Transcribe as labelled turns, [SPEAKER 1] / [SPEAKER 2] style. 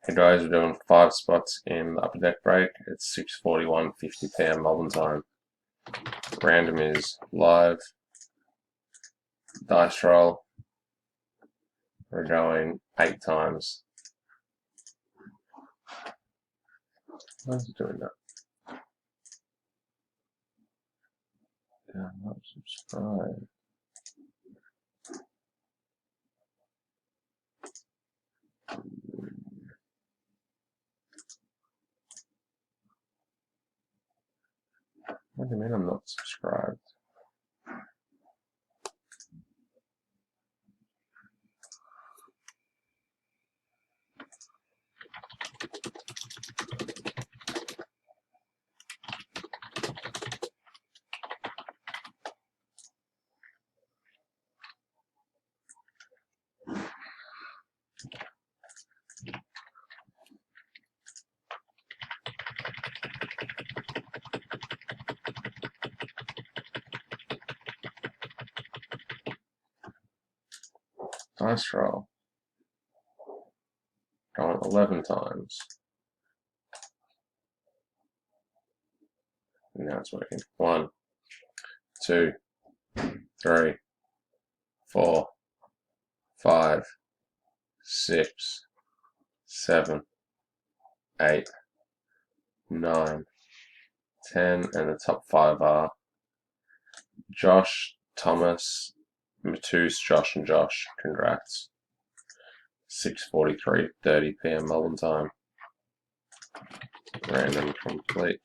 [SPEAKER 1] Hey guys, we're doing 5 spots in the upper deck break. It's 6:41:50 p.m. Melbourne time. Random is live. Dice roll. We're going 8 times. Why is it doing that? Yeah, not subscribe. What do you mean I'm not subscribed? Dice roll. Going 11 times. And now it's working. 1, 2, 3, 4, 5, 6, 7, 8, 9, 10, and the top 5 are Josh, Thomas, Matus, Josh, and Josh. Congrats. 6:43:30 p.m. Melbourne time. Random complete.